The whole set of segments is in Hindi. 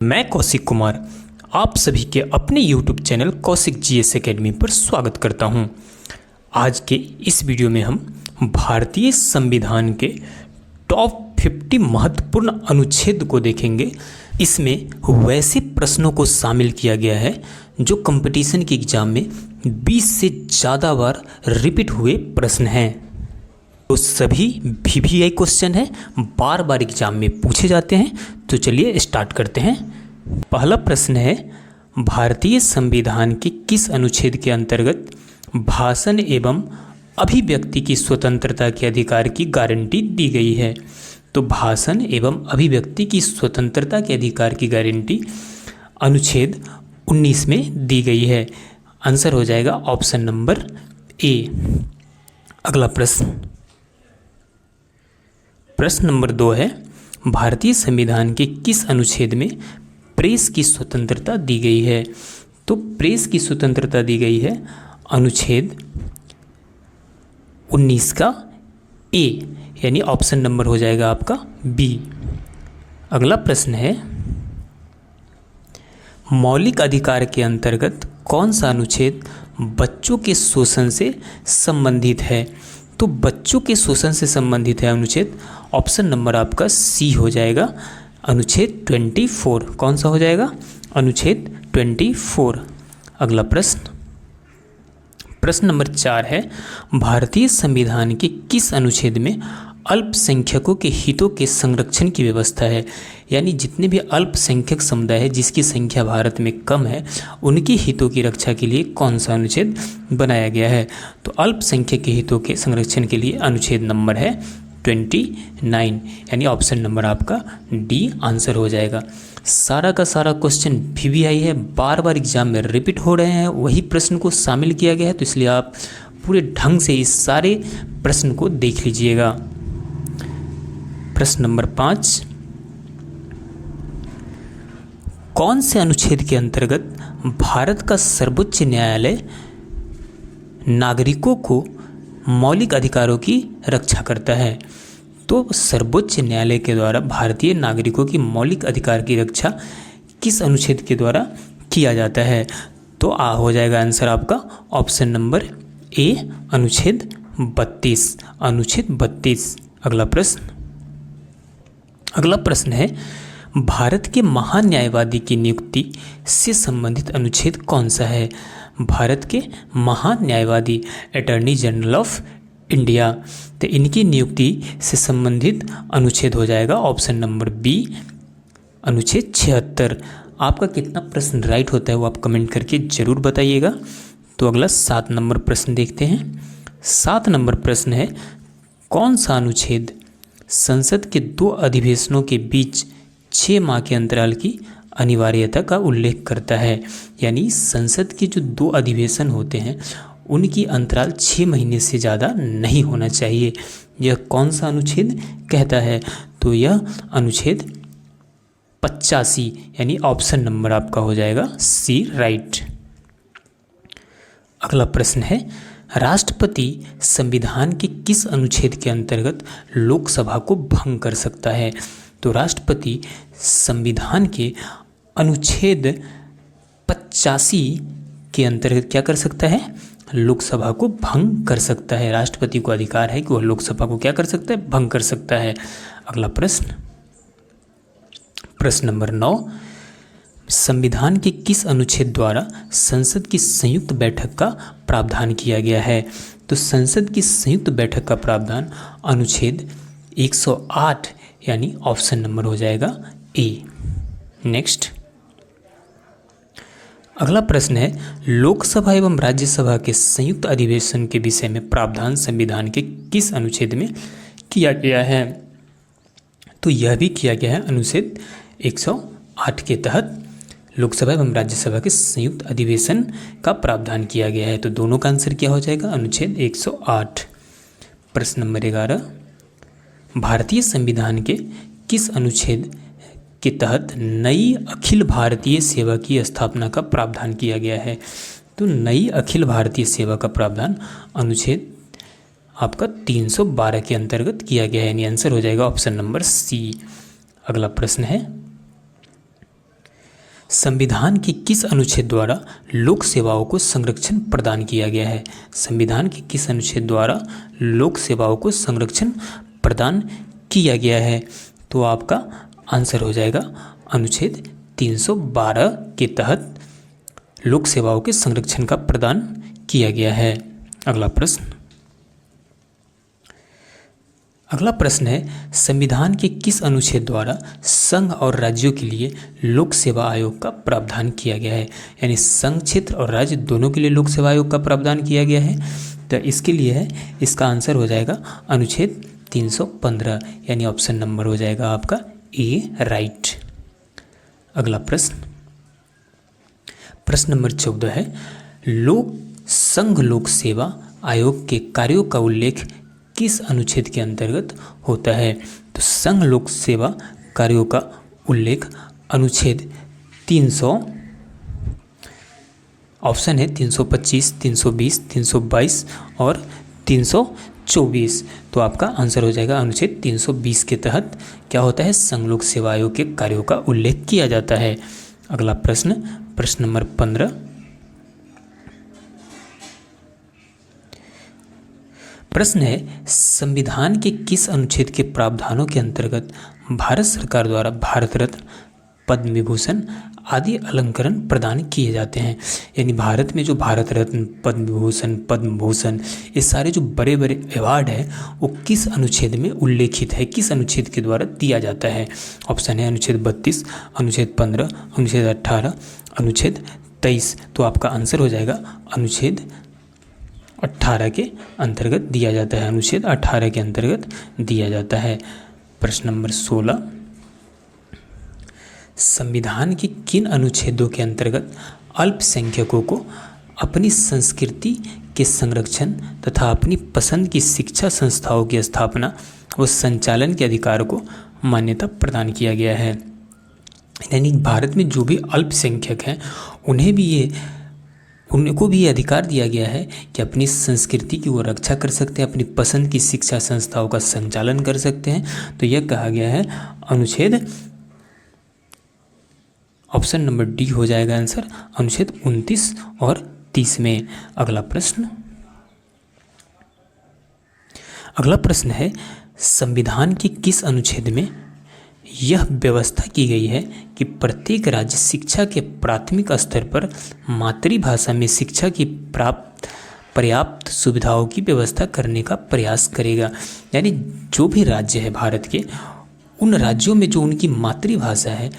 मैं कौशिक कुमार आप सभी के अपने YouTube channel Kaushik GS academy पर स्वागत करता हूं। आज के इस वीडियो में हम भारतीय संविधान के टॉप 50 महत्वपूर्ण अनुच्छेद को देखेंगे। इसमें वैसे प्रश्नों को शामिल किया गया है जो कंपटीशन के एग्जाम में 20 से ज़्यादा बार रिपीट हुए प्रश्न हैं। तो सभी VVI क्वेश्चन है, बार बार एग्जाम में पूछे जाते हैं। तो चलिए स्टार्ट करते हैं। पहला प्रश्न है, भारतीय संविधान के किस अनुच्छेद के अंतर्गत भाषण एवं अभिव्यक्ति की स्वतंत्रता के अधिकार की गारंटी दी गई है? तो भाषण एवं अभिव्यक्ति की स्वतंत्रता के अधिकार की गारंटी अनुच्छेद 19 में दी गई है। आंसर हो जाएगा ऑप्शन नंबर ए। अगला प्रश्न नंबर 2 है, भारतीय संविधान के किस अनुच्छेद में प्रेस की स्वतंत्रता दी गई है? तो प्रेस की स्वतंत्रता दी गई है अनुच्छेद 19 का ए, यानी ऑप्शन नंबर हो जाएगा आपका बी। अगला प्रश्न है, मौलिक अधिकार के अंतर्गत कौन सा अनुच्छेद बच्चों के शोषण से संबंधित है? तो बच्चों के शोषण से संबंधित है अनुच्छेद, ऑप्शन नंबर आपका सी हो जाएगा, अनुच्छेद 24। कौन सा हो जाएगा? अनुच्छेद 24। अगला प्रश्न नंबर 4 है, भारतीय संविधान के किस अनुच्छेद में अल्पसंख्यकों के हितों के संरक्षण की व्यवस्था है? यानी जितने भी अल्पसंख्यक समुदाय है जिसकी संख्या भारत में कम है, उनके हितों की रक्षा के लिए कौन सा अनुच्छेद बनाया गया है? तो अल्पसंख्यक के हितों के संरक्षण के लिए अनुच्छेद नंबर है 29, यानी ऑप्शन नंबर आपका डी आंसर हो जाएगा। सारा का सारा क्वेश्चन VVI है, बार बार एग्जाम में रिपीट हो रहे हैं, वही प्रश्न को शामिल किया गया है। तो इसलिए आप पूरे ढंग से इस सारे प्रश्न को देख लीजिएगा। प्रश्न नंबर 5, कौन से अनुच्छेद के अंतर्गत भारत का सर्वोच्च न्यायालय नागरिकों को मौलिक अधिकारों की रक्षा करता है? तो सर्वोच्च न्यायालय के द्वारा भारतीय नागरिकों की मौलिक अधिकार की रक्षा किस अनुच्छेद के द्वारा किया जाता है? तो हो जाएगा आंसर आपका ऑप्शन नंबर ए, अनुच्छेद 32। अनुच्छेद 32। अगला प्रश्न है, भारत के महान न्यायवादी की नियुक्ति से संबंधित अनुच्छेद कौन सा है? भारत के महान न्यायवादी अटॉर्नी जनरल ऑफ इंडिया, तो इनकी नियुक्ति से संबंधित अनुच्छेद हो जाएगा ऑप्शन नंबर बी, अनुच्छेद 76। आपका कितना प्रश्न राइट होता है वो आप कमेंट करके ज़रूर बताइएगा। तो अगला 7 नंबर प्रश्न देखते हैं। 7 नंबर प्रश्न है, कौन सा अनुच्छेद संसद के 2 अधिवेशनों के बीच 6 माह के अंतराल की अनिवार्यता का उल्लेख करता है? यानी संसद के जो 2 अधिवेशन होते हैं उनकी अंतराल 6 महीने से ज़्यादा नहीं होना चाहिए। यह कौन सा अनुच्छेद कहता है? तो यह अनुच्छेद 85, यानी ऑप्शन नंबर आपका हो जाएगा सी राइट। अगला प्रश्न है, राष्ट्रपति संविधान के किस अनुच्छेद के अंतर्गत लोकसभा को भंग कर सकता है? तो राष्ट्रपति संविधान के अनुच्छेद 85 के अंतर्गत क्या कर सकता है? लोकसभा को भंग कर सकता है। राष्ट्रपति को अधिकार है कि वह लोकसभा को क्या कर सकता है? भंग कर सकता है। अगला प्रश्न नंबर 9, संविधान के किस अनुच्छेद द्वारा संसद की संयुक्त बैठक का प्रावधान किया गया है? तो संसद की संयुक्त बैठक का प्रावधान अनुच्छेद 108, यानी ऑप्शन नंबर हो जाएगा ए। नेक्स्ट, अगला प्रश्न है, लोकसभा एवं राज्यसभा के संयुक्त अधिवेशन के विषय में प्रावधान संविधान के किस अनुच्छेद में किया गया है? तो यह भी किया गया है अनुच्छेद 108 के तहत लोकसभा एवं राज्यसभा के संयुक्त अधिवेशन का प्रावधान किया गया है। तो दोनों का आंसर क्या हो जाएगा? अनुच्छेद 108। प्रश्न नंबर 11, भारतीय संविधान के किस अनुच्छेद के तहत नई अखिल भारतीय सेवा की स्थापना का प्रावधान किया गया है? तो नई अखिल भारतीय सेवा का प्रावधान अनुच्छेद आपका 312 के अंतर्गत किया गया है, यानी आंसर हो जाएगा ऑप्शन नंबर सी। अगला प्रश्न है, संविधान के किस अनुच्छेद द्वारा लोक सेवाओं को संरक्षण प्रदान किया गया है? संविधान के किस अनुच्छेद द्वारा लोक सेवाओं को संरक्षण प्रदान किया गया है? तो आपका आंसर हो जाएगा अनुच्छेद 312 के तहत लोक सेवाओं के संरक्षण का प्रदान किया गया है। अगला प्रश्न है संविधान के किस अनुच्छेद द्वारा संघ और राज्यों के लिए लोक सेवा आयोग का प्रावधान किया गया है? यानी संघ क्षेत्र और राज्य दोनों के लिए लोक सेवा आयोग का प्रावधान किया गया है। तो इसके लिए है, इसका आंसर हो जाएगा अनुच्छेद 315, यानी ऑप्शन नंबर हो जाएगा आपका ए राइट। अगला प्रश्न नंबर 14 है संघ लोक सेवा आयोग के कार्यों का उल्लेख किस अनुच्छेद के अंतर्गत होता है? तो संघ लोक सेवा कार्यों का उल्लेख अनुच्छेद 300 ऑप्शन है 325, 320, 322 और 324। तो आपका आंसर हो जाएगा अनुच्छेद 320 के तहत क्या होता है? संघ लोक सेवा आयोग के कार्यों का उल्लेख किया जाता है। अगला प्रश्न नंबर 15। प्रश्न है संविधान के किस अनुच्छेद के प्रावधानों के अंतर्गत भारत सरकार द्वारा भारत रत्न, पद्म विभूषण आदि अलंकरण प्रदान किए जाते हैं? यानी भारत में जो भारत रत्न, पद्म विभूषण, पद्म भूषण, ये सारे जो बड़े बड़े अवार्ड हैं वो किस अनुच्छेद में उल्लेखित है, किस अनुच्छेद के द्वारा दिया जाता है? ऑप्शन है अनुच्छेद 32, अनुच्छेद 15, अनुच्छेद 18, अनुच्छेद 23। तो आपका आंसर हो जाएगा अनुच्छेद 18 के अंतर्गत दिया जाता है, अनुच्छेद 18 के अंतर्गत दिया जाता है। प्रश्न नंबर 16 संविधान के किन अनुच्छेदों के अंतर्गत अल्पसंख्यकों को अपनी संस्कृति के संरक्षण तथा अपनी पसंद की शिक्षा संस्थाओं की स्थापना व संचालन के अधिकार को मान्यता प्रदान किया गया है? यानी भारत में जो भी अल्पसंख्यक हैं उनको भी ये अधिकार दिया गया है कि अपनी संस्कृति की वो रक्षा कर सकते हैं, अपनी पसंद की शिक्षा संस्थाओं का संचालन कर सकते हैं। तो यह कहा गया है अनुच्छेद, ऑप्शन नंबर डी हो जाएगा आंसर, अनुच्छेद 29 और 30 में। अगला प्रश्न है संविधान के किस अनुच्छेद में यह व्यवस्था की गई है कि प्रत्येक राज्य शिक्षा के प्राथमिक स्तर पर मातृभाषा में शिक्षा की पर्याप्त सुविधाओं की व्यवस्था करने का प्रयास करेगा? यानी जो भी राज्य है भारत के, उन राज्यों में जो उनकी मातृभाषा है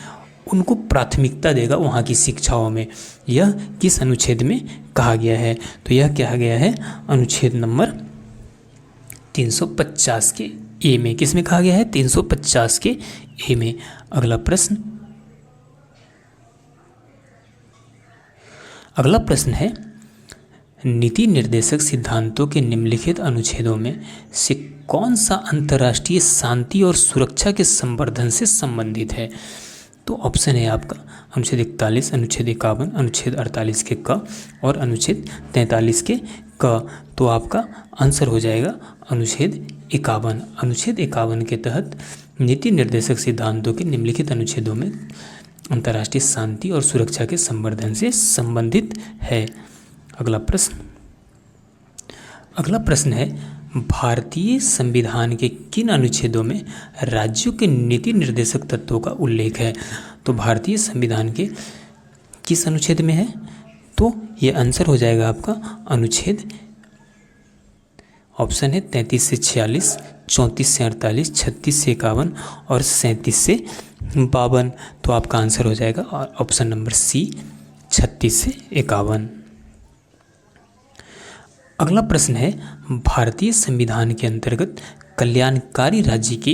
उनको प्राथमिकता देगा वहाँ की शिक्षाओं में। यह किस अनुच्छेद में कहा गया है? तो यह कहा गया है अनुच्छेद नंबर 350 के ए में। किस में कहा गया है? 350 के ए में। अगला प्रश्न है नीति निर्देशक सिद्धांतों के निम्नलिखित अनुच्छेदों में से कौन सा अंतर्राष्ट्रीय शांति और सुरक्षा के संवर्धन से संबंधित है? तो ऑप्शन है आपका अनुच्छेद 41, अनुच्छेद 51, अनुच्छेद 48 के क और अनुच्छेद 43 के क। तो आपका आंसर हो जाएगा अनुच्छेद 51। अनुच्छेद 51 के तहत नीति निर्देशक सिद्धांतों के निम्नलिखित अनुच्छेदों में अंतर्राष्ट्रीय शांति और सुरक्षा के संवर्धन से संबंधित है। अगला प्रश्न है भारतीय संविधान के किन अनुच्छेदों में राज्यों के नीति निर्देशक तत्वों का उल्लेख है? तो भारतीय संविधान के किस अनुच्छेद में है? तो ये आंसर हो जाएगा आपका अनुच्छेद, ऑप्शन है 33 से 46, 34 से 48, 36 से 51 और 37 से 52। तो आपका आंसर हो जाएगा ऑप्शन नंबर सी, 36 से 51। अगला प्रश्न है भारतीय संविधान के अंतर्गत कल्याणकारी राज्य की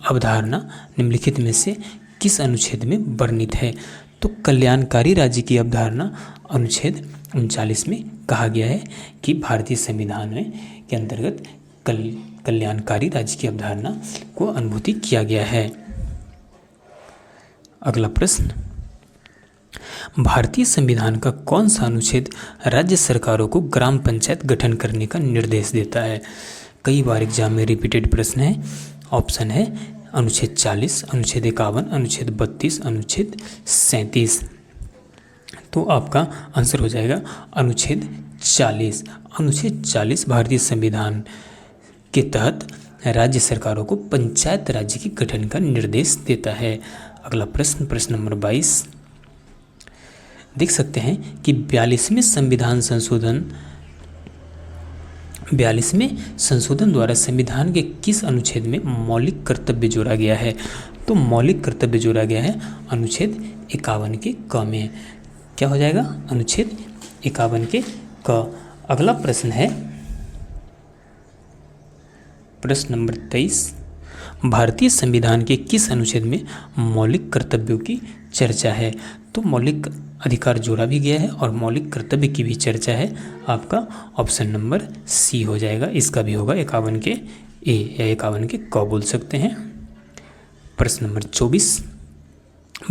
अवधारणा निम्नलिखित में से किस अनुच्छेद में वर्णित है? तो कल्याणकारी राज्य की अवधारणा अनुच्छेद 39 में कहा गया है कि भारतीय संविधान में के अंतर्गत कल्याणकारी राज्य की अवधारणा को अनुभूति किया गया है। अगला प्रश्न भारतीय संविधान का कौन सा अनुच्छेद राज्य सरकारों को ग्राम पंचायत गठन करने का निर्देश देता है? कई बार एग्जाम में रिपीटेड प्रश्न है। ऑप्शन है अनुच्छेद 40, अनुच्छेद 51, अनुच्छेद 32, अनुच्छेद 37। तो आपका आंसर हो जाएगा अनुच्छेद 40। अनुच्छेद 40 भारतीय संविधान के तहत राज्य सरकारों को पंचायत राज्य के गठन का निर्देश देता है। अगला प्रश्न, प्रश्न नंबर 22, देख सकते हैं कि 42वें संशोधन द्वारा संविधान के किस अनुच्छेद में मौलिक कर्तव्य जोड़ा गया है? तो मौलिक कर्तव्य जोड़ा गया है अनुच्छेद 51 के क में। क्या हो जाएगा? अनुच्छेद 51 के क। अगला प्रश्न है प्रश्न नंबर 23, भारतीय संविधान के किस अनुच्छेद में मौलिक कर्तव्यों की चर्चा है? तो मौलिक अधिकार जोड़ा भी गया है और मौलिक कर्तव्य की भी चर्चा है। आपका ऑप्शन नंबर सी हो जाएगा। इसका भी होगा 51 के ए या 51 के क बोल सकते हैं। प्रश्न नंबर 24,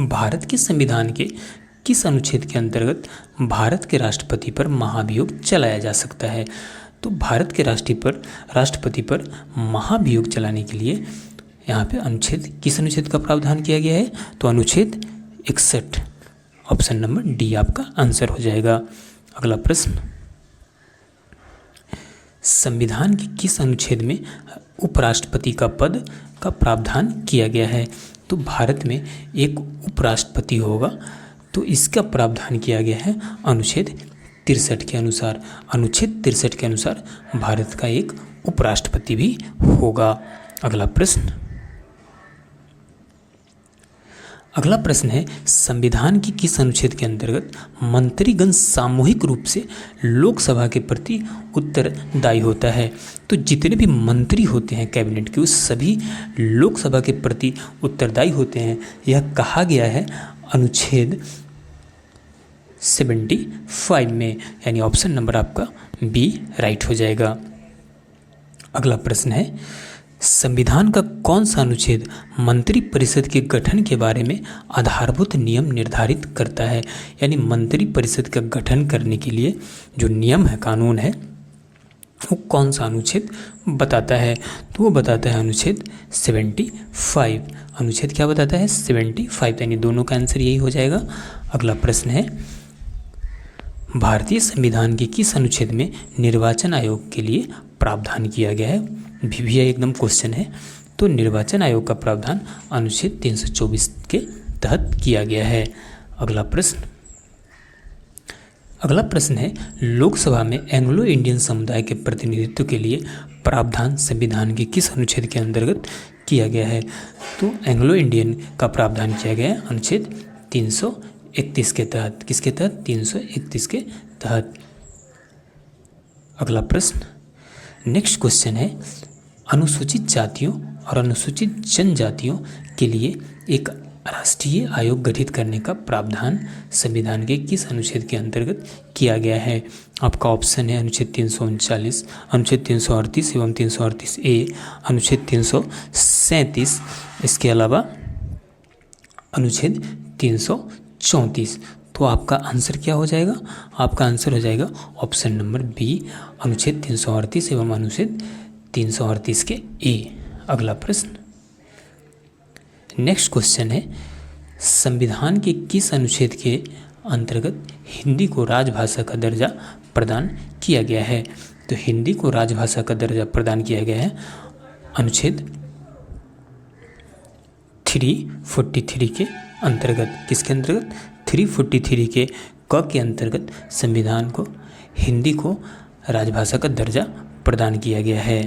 भारत के संविधान के किस अनुच्छेद के अंतर्गत भारत के राष्ट्रपति पर महाभियोग चलाया जा सकता है? तो भारत के राष्ट्रपति पर महाभियोग चलाने के लिए यहाँ पे किस अनुच्छेद का प्रावधान किया गया है? तो अनुच्छेद 61, ऑप्शन नंबर डी आपका आंसर हो जाएगा। अगला प्रश्न, संविधान के किस अनुच्छेद में उपराष्ट्रपति का पद का प्रावधान किया गया है? तो भारत में एक उपराष्ट्रपति होगा, तो इसका प्रावधान किया गया है अनुच्छेद 63 के अनुसार। अनुच्छेद 63 के अनुसार भारत का एक उपराष्ट्रपति भी होगा। अगला प्रश्न है, संविधान की किस अनुच्छेद के अंतर्गत मंत्रीगण सामूहिक रूप से लोकसभा के प्रति उत्तरदायी होता है? तो जितने भी मंत्री होते हैं कैबिनेट के, उस सभी लोकसभा के प्रति उत्तरदायी होते हैं। यह कहा गया है अनुच्छेद 75 में, यानी ऑप्शन नंबर आपका बी राइट हो जाएगा। अगला प्रश्न है, संविधान का कौन सा अनुच्छेद मंत्री परिषद के गठन के बारे में आधारभूत नियम निर्धारित करता है? यानी मंत्री परिषद का गठन करने के लिए जो नियम है, कानून है, वो कौन सा अनुच्छेद बताता है? तो वो बताता है अनुच्छेद 75। अनुच्छेद क्या बताता है? 75, यानी दोनों का आंसर यही हो जाएगा। अगला प्रश्न है, भारतीय संविधान के किस अनुच्छेद में निर्वाचन आयोग के लिए प्रावधान किया गया है? भी एकदम क्वेश्चन है। तो निर्वाचन आयोग का प्रावधान अनुच्छेद 324 के तहत किया गया है। अगला प्रश्न है, लोकसभा में एंग्लो इंडियन समुदाय के प्रतिनिधित्व के लिए प्रावधान संविधान के किस अनुच्छेद के अंतर्गत किया गया है? तो एंग्लो इंडियन का प्रावधान किया गया है अनुच्छेद 331 के तहत। किसके तहत? 331 के तहत। अगला प्रश्न, नेक्स्ट क्वेश्चन है, अनुसूचित जातियों और अनुसूचित जनजातियों के लिए एक राष्ट्रीय आयोग गठित करने का प्रावधान संविधान के किस अनुच्छेद के अंतर्गत किया गया है? आपका ऑप्शन है अनुच्छेद 339, अनुच्छेद 338 एवं 338 ए, अनुच्छेद 337, इसके अलावा अनुच्छेद 334। तो आपका आंसर क्या हो जाएगा? आपका आंसर हो जाएगा ऑप्शन नंबर बी, अनुच्छेद 338 एवं अनुच्छेद 338 के ए। अगला प्रश्न, नेक्स्ट क्वेश्चन है, संविधान के किस अनुच्छेद के अंतर्गत हिंदी को राजभाषा का दर्जा प्रदान किया गया है? तो हिंदी को राजभाषा का दर्जा प्रदान किया गया है अनुच्छेद 343 के अंतर्गत। किसके अंतर्गत? 343 के क के अंतर्गत संविधान को हिंदी को राजभाषा का दर्जा प्रदान किया गया है।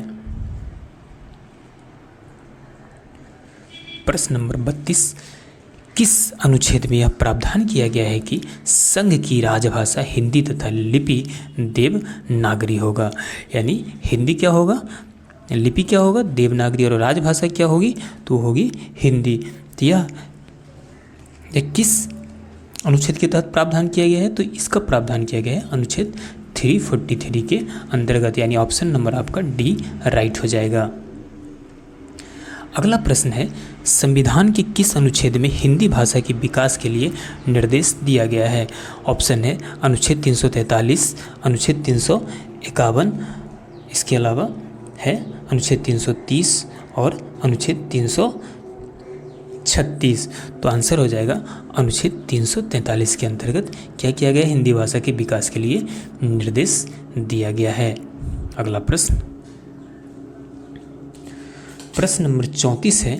प्रश्न नंबर 32, किस अनुच्छेद में यह प्रावधान किया गया है कि संघ की राजभाषा हिंदी तथा लिपि देवनागरी होगा? यानी हिंदी क्या होगा, लिपि क्या होगा, देवनागरी, और राजभाषा क्या होगी? तो होगी हिंदी। तो यह किस अनुच्छेद के तहत प्रावधान किया गया है? तो इसका प्रावधान किया गया है अनुच्छेद 343 के अंतर्गत, यानी ऑप्शन नंबर आपका डी राइट हो जाएगा। अगला प्रश्न है, संविधान के किस अनुच्छेद में हिंदी भाषा के विकास के लिए निर्देश दिया गया है? ऑप्शन है अनुच्छेद 343, अनुच्छेद 351, इसके अलावा है अनुच्छेद 330 और अनुच्छेद 36। तो आंसर हो जाएगा अनुच्छेद 343 के अंतर्गत क्या किया गया है, हिंदी भाषा के विकास के लिए निर्देश दिया गया है। अगला प्रश्न, प्रश्न नंबर 34 है,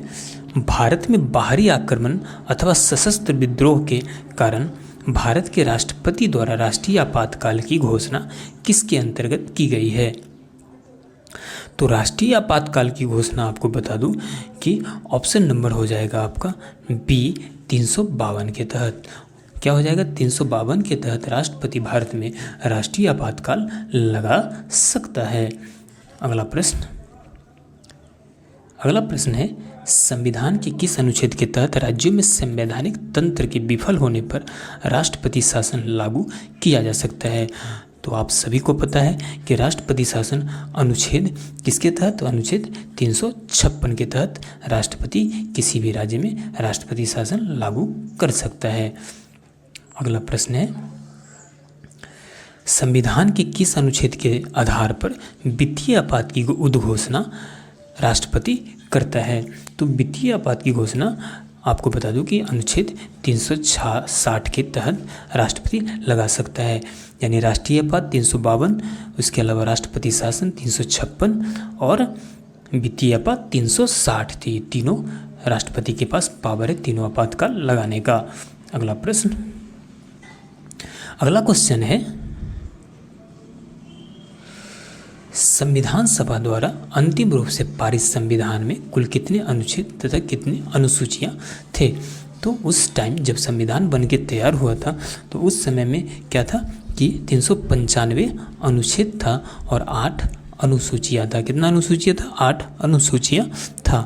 भारत में बाहरी आक्रमण अथवा सशस्त्र विद्रोह के कारण भारत के राष्ट्रपति द्वारा राष्ट्रीय आपातकाल की घोषणा किसके अंतर्गत की गई है? तो राष्ट्रीय आपातकाल की घोषणा आपको बता दूं कि ऑप्शन नंबर हो जाएगा आपका बी 352 के तहत। क्या हो जाएगा? 352 के तहत राष्ट्रपति भारत में राष्ट्रीय आपातकाल लगा सकता है। अगला प्रश्न है, संविधान के किस अनुच्छेद के तहत राज्यों में संवैधानिक तंत्र के विफल होने पर राष्ट्रपति शासन लागू किया जा सकता है? तो आप सभी को पता है कि राष्ट्रपति शासन अनुच्छेद किसके तहत? तो अनुच्छेद 356 के तहत राष्ट्रपति किसी भी राज्य में राष्ट्रपति शासन लागू कर सकता है। अगला प्रश्न है, संविधान के किस अनुच्छेद के आधार पर वित्तीय आपात की उद्घोषणा राष्ट्रपति करता है? तो वित्तीय आपात की घोषणा आपको बता दूं कि अनुच्छेद 360 के तहत राष्ट्रपति लगा सकता है। यानी राष्ट्रीय आपात 352, उसके अलावा राष्ट्रपति शासन 356 और वित्तीय आपात 360 थी। तीनों राष्ट्रपति के पास पावर है तीनों आपातकाल लगाने का। अगला क्वेश्चन है, संविधान सभा द्वारा अंतिम रूप से पारित संविधान में कुल कितने अनुच्छेद तथा कितने अनुसूचियां थे? तो उस टाइम जब संविधान बनके तैयार हुआ था तो उस समय में क्या था कि 395 अनुच्छेद था और 8 अनुसूचियां था। कितना अनुसूचियां था? 8 अनुसूचियां था।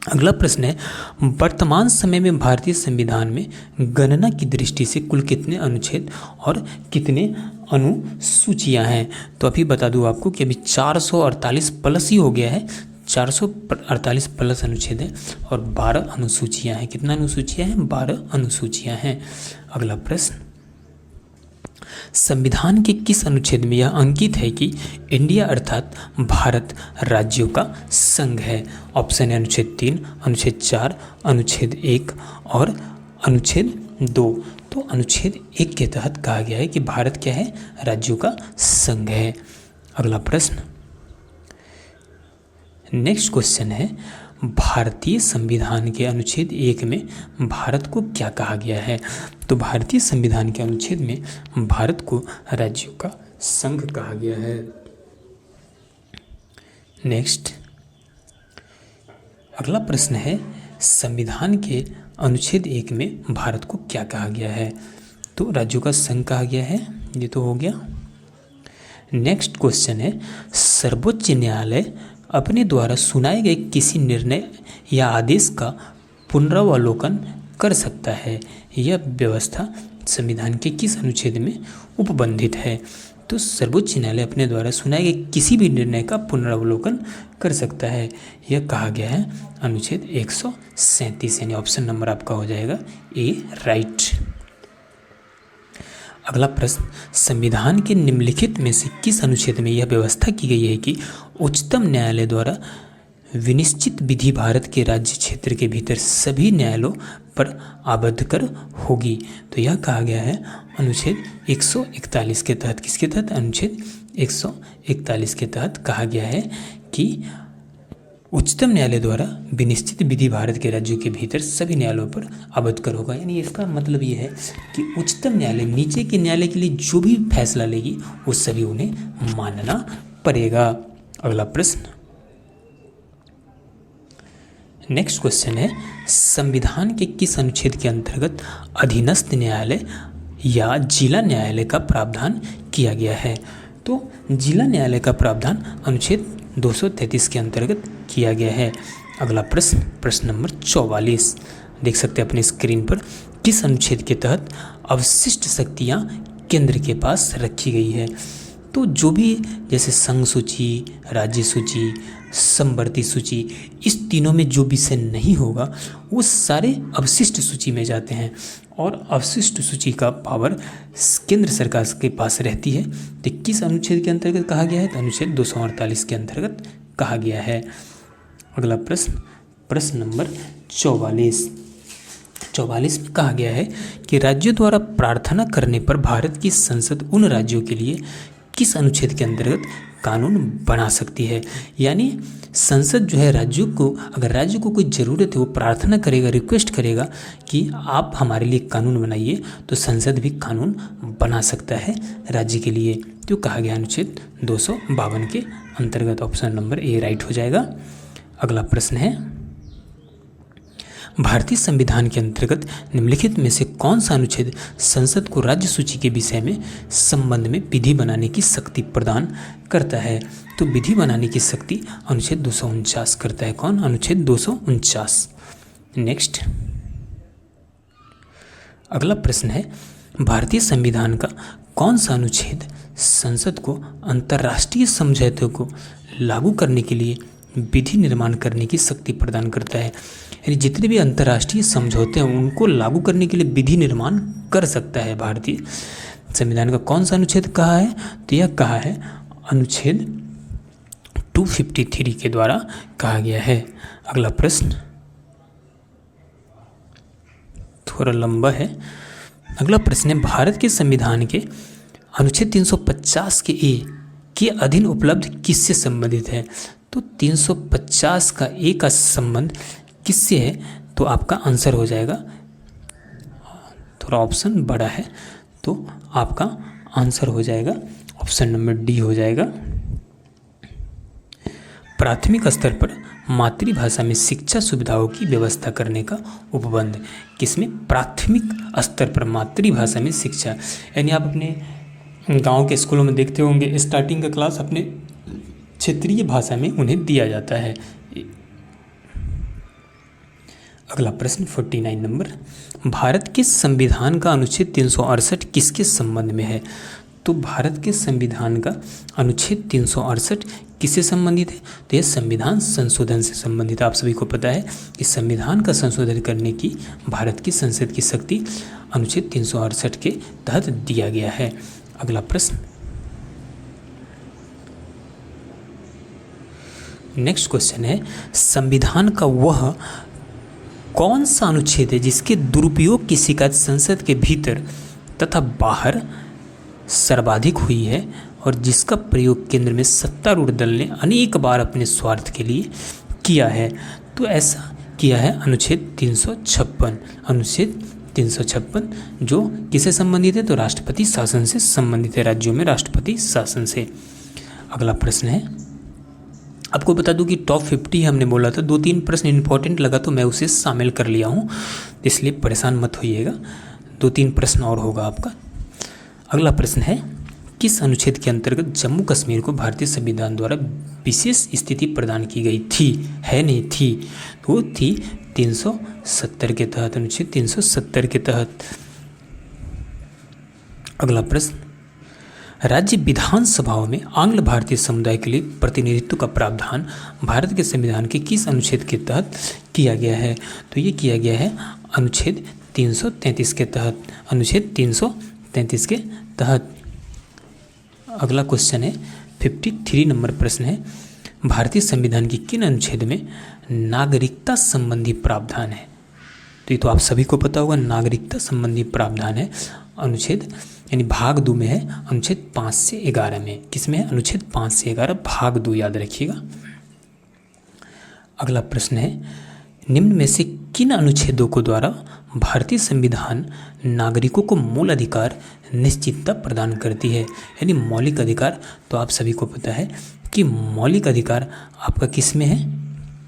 अगला प्रश्न है, वर्तमान समय में भारतीय संविधान में गणना की दृष्टि से कुल कितने अनुच्छेद और कितने अनुसूचियां हैं? तो अभी बता दूं आपको कि अभी 448 प्लस ही हो गया है, 448 प्लस अनुच्छेद है और 12 अनुसूचियां हैं। कितना अनुसूचियां हैं? 12 अनुसूचियां हैं। अगला प्रश्न, संविधान के किस अनुच्छेद में यह अंकित है कि इंडिया अर्थात भारत राज्यों का संघ है? ऑप्शन है अनुच्छेद 3, अनुच्छेद 4, अनुच्छेद 1 और अनुच्छेद 2। तो अनुच्छेद 1 के तहत कहा गया है कि भारत क्या है? राज्यों का संघ है। अगला प्रश्न, नेक्स्ट क्वेश्चन है, भारतीय संविधान के अनुच्छेद 1 में भारत को क्या कहा गया है? तो भारतीय संविधान के अनुच्छेद में भारत को राज्यों का संघ कहा गया है। नेक्स्ट, अगला प्रश्न है, संविधान के अनुच्छेद 1 में भारत को क्या कहा गया है? तो राज्यों का संघ कहा गया है। ये तो हो गया। नेक्स्ट क्वेश्चन है, सर्वोच्च न्यायालय अपने द्वारा सुनाए गए किसी निर्णय या आदेश का पुनरावलोकन कर सकता है? यह व्यवस्था संविधान के किस अनुच्छेद में उपबंधित है? तो सर्वोच्च न्यायालय अपने द्वारा सुनाए गए किसी भी निर्णय का पुनरावलोकन कर सकता है। यह कहा गया है अनुच्छेद 137, यानी ऑप्शन नंबर आपका हो जाएगा ए राइट। अगला प्रश्न, संविधान के निम्नलिखित में से किस अनुच्छेद में यह व्यवस्था की गई है कि उच्चतम न्यायालय द्वारा विनिश्चित विधि भारत के राज्य क्षेत्र के भीतर सभी न्यायालयों पर आबद्ध कर होगी? तो यह कहा गया है अनुच्छेद 141 के तहत। किसके तहत? अनुच्छेद 141 के तहत कहा गया है कि उच्चतम न्यायालय द्वारा विनिश्चित विधि भारत के राज्यों के भीतर सभी न्यायालयों पर आबद्ध कर होगा। यानी इसका मतलब ये है कि उच्चतम न्यायालय नीचे के न्यायालय के लिए जो भी फैसला लेगी वो सभी उन्हें मानना पड़ेगा। अगला प्रश्न, नेक्स्ट क्वेश्चन है, संविधान के किस अनुच्छेद के अंतर्गत अधीनस्थ न्यायालय या जिला न्यायालय का प्रावधान किया गया है? तो जिला न्यायालय का प्रावधान अनुच्छेद 233 के अंतर्गत किया गया है। अगला प्रश्न, प्रश्न नंबर 44 देख सकते हैं अपने स्क्रीन पर, किस अनुच्छेद के तहत अवशिष्ट शक्तियां केंद्र के पास रखी गई है? तो जो भी जैसे संघ सूची, राज्य सूची, समवर्ती सूची, इस तीनों में जो विषय नहीं होगा वो सारे अवशिष्ट सूची में जाते हैं और अवशिष्ट सूची का पावर केंद्र सरकार के पास रहती है। तो किस अनुच्छेद के अंतर्गत कहा गया है? तो अनुच्छेद 248 के अंतर्गत कहा गया है। अगला प्रश्न, प्रश्न नंबर 44 में कहा गया है कि राज्यों द्वारा प्रार्थना करने पर भारत की संसद उन राज्यों के लिए किस अनुच्छेद के अंतर्गत कानून बना सकती है। यानी संसद जो है राज्यों को, अगर राज्य को कोई ज़रूरत है, वो प्रार्थना करेगा, रिक्वेस्ट करेगा कि आप हमारे लिए कानून बनाइए, तो संसद भी कानून बना सकता है राज्य के लिए। तो कहा गया अनुच्छेद 252 के अंतर्गत। ऑप्शन नंबर ए राइट हो जाएगा। अगला प्रश्न है, भारतीय संविधान के अंतर्गत निम्नलिखित में से कौन सा अनुच्छेद संसद को राज्य सूची के विषय में संबंध में विधि बनाने की शक्ति प्रदान करता है। तो विधि बनाने की शक्ति अनुच्छेद 249 करता है। कौन? अनुच्छेद 249। नेक्स्ट अगला प्रश्न है, भारतीय संविधान का कौन सा अनुच्छेद संसद को अंतर्राष्ट्रीय समझौतों को लागू करने के लिए विधि निर्माण करने की शक्ति प्रदान करता है। यानी जितने भी अंतर्राष्ट्रीय समझौते हैं उनको लागू करने के लिए विधि निर्माण कर सकता है भारतीय संविधान का। कौन सा अनुच्छेद कहा है? तो यह कहा है अनुच्छेद 253 के द्वारा कहा गया है। अगला प्रश्न थोड़ा लंबा है। अगला प्रश्न है, भारत के संविधान के अनुच्छेद 350 के ए के अधीन उपलब्ध किससे संबंधित है? तो 350 का ए का संबंध किससे है? तो आपका आंसर हो जाएगा, थोड़ा ऑप्शन बड़ा है तो आपका आंसर हो जाएगा ऑप्शन नंबर डी हो जाएगा। प्राथमिक स्तर पर मातृभाषा में शिक्षा सुविधाओं की व्यवस्था करने का उपबंध किसमें? प्राथमिक स्तर पर मातृभाषा में शिक्षा, यानी आप अपने गांव के स्कूलों में देखते होंगे स्टार्टिंग का क्लास अपने क्षेत्रीय भाषा में उन्हें दिया जाता है। अगला प्रश्न 49 नंबर, भारत के संविधान का अनुच्छेद 368 किसके संबंध में है? तो भारत के संविधान का अनुच्छेद 368 किससे संबंधित है? तो यह संविधान संशोधन से संबंधित है। आप सभी को पता है कि संविधान का संशोधन करने की भारत की संसद की शक्ति अनुच्छेद 368 के तहत दिया गया है। अगला प्रश्न, नेक्स्ट क्वेश्चन है, संविधान का वह कौन सा अनुच्छेद है जिसके दुरुपयोग की शिकायत संसद के भीतर तथा बाहर सर्वाधिक हुई है और जिसका प्रयोग केंद्र में सत्तारूढ़ दल ने अनेक बार अपने स्वार्थ के लिए किया है? तो ऐसा किया है अनुच्छेद 356। अनुच्छेद 356 जो किससे संबंधित है? तो राष्ट्रपति शासन से संबंधित है, राज्यों में राष्ट्रपति शासन से। अगला प्रश्न है, आपको बता दूं कि टॉप 50 हमने बोला था, 2-3 प्रश्न इंपॉर्टेंट लगा तो मैं उसे शामिल कर लिया हूं, इसलिए परेशान मत होइएगा, 2-3 प्रश्न और होगा आपका। अगला प्रश्न है, किस अनुच्छेद के अंतर्गत जम्मू कश्मीर को भारतीय संविधान द्वारा विशेष स्थिति प्रदान की गई थी? है नहीं थी, तो वो थी 370 के तहत, अनुच्छेद 370 के तहत। अगला प्रश्न, राज्य विधानसभाओं में आंग्ल भारतीय समुदाय के लिए प्रतिनिधित्व का प्रावधान भारत के संविधान के किस अनुच्छेद के तहत किया गया है? तो ये किया गया है अनुच्छेद 333 के तहत, अनुच्छेद 333 के तहत। अगला क्वेश्चन है 53 नंबर प्रश्न है, भारतीय संविधान की किन अनुच्छेद में नागरिकता संबंधी प्रावधान है? तो ये तो आप सभी को पता होगा, नागरिकता संबंधी प्रावधान है अनुच्छेद यानी भाग 2 में है, अनुच्छेद 5 से 11 में। किसमें है? अनुच्छेद 5 से 11 भाग 2, याद रखिएगा। अगला प्रश्न है, निम्न में से किन अनुच्छेदों को द्वारा भारतीय संविधान नागरिकों को मूल अधिकार निश्चितता प्रदान करती है? यानी मौलिक अधिकार। तो आप सभी को पता है कि मौलिक अधिकार आपका किस में है?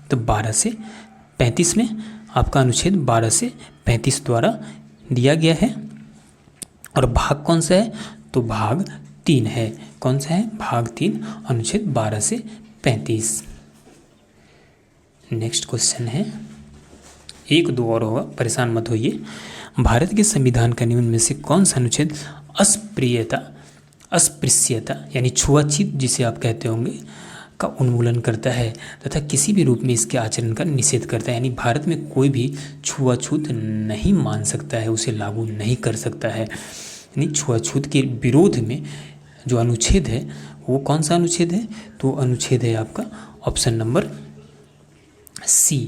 तो 12 से 35 में आपका अनुच्छेद 12 से 35 द्वारा दिया गया है। और भाग कौन सा है? तो भाग 3 है। कौन सा है? भाग 3, अनुच्छेद 12 से 35। नेक्स्ट क्वेश्चन है, 1-2 और होगा, परेशान मत होइए। भारत के संविधान का निम्न में से कौन सा अनुच्छेद अस्पृश्यता यानी छुआछूत जिसे आप कहते होंगे का उन्मूलन करता है तथा किसी भी रूप में इसके आचरण का निषेध करता है? यानी भारत में कोई भी छुआछूत नहीं मान सकता है, उसे लागू नहीं कर सकता है। यानी छुआछूत के विरोध में जो अनुच्छेद है वो कौन सा अनुच्छेद है? तो अनुच्छेद है आपका ऑप्शन नंबर सी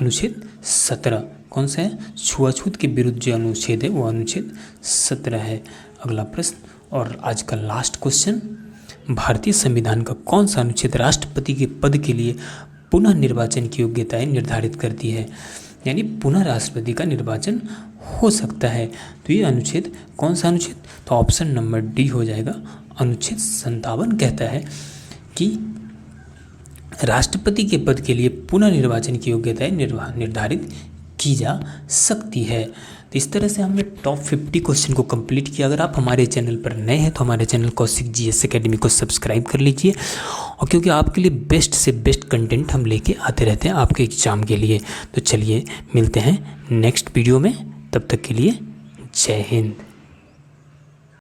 अनुच्छेद 17 कौन सा है? छुआछूत के विरुद्ध जो अनुच्छेद है वो अनुच्छेद 17 है। अगला प्रश्न और आज का लास्ट क्वेश्चन, भारतीय संविधान का कौन सा अनुच्छेद राष्ट्रपति के पद के लिए पुनः निर्वाचन की योग्यताएं निर्धारित करती है? यानी पुनः राष्ट्रपति का निर्वाचन हो सकता है। तो ये अनुच्छेद कौन सा अनुच्छेद? तो ऑप्शन नंबर डी हो जाएगा। अनुच्छेद 57 कहता है कि राष्ट्रपति के पद के लिए पुनः निर्वाचन की योग्यताएं निर्धारित की जा सकती है। तो इस तरह से हमने टॉप 50 क्वेश्चन को कंप्लीट किया। अगर आप हमारे चैनल पर नए हैं तो हमारे चैनल कौशिक जीएस एकेडमी को सब्सक्राइब कर लीजिए, और क्योंकि आपके लिए बेस्ट से बेस्ट कंटेंट हम लेके आते रहते हैं आपके एग्जाम के लिए। तो चलिए मिलते हैं नेक्स्ट वीडियो में, तब तक के लिए जय हिंद।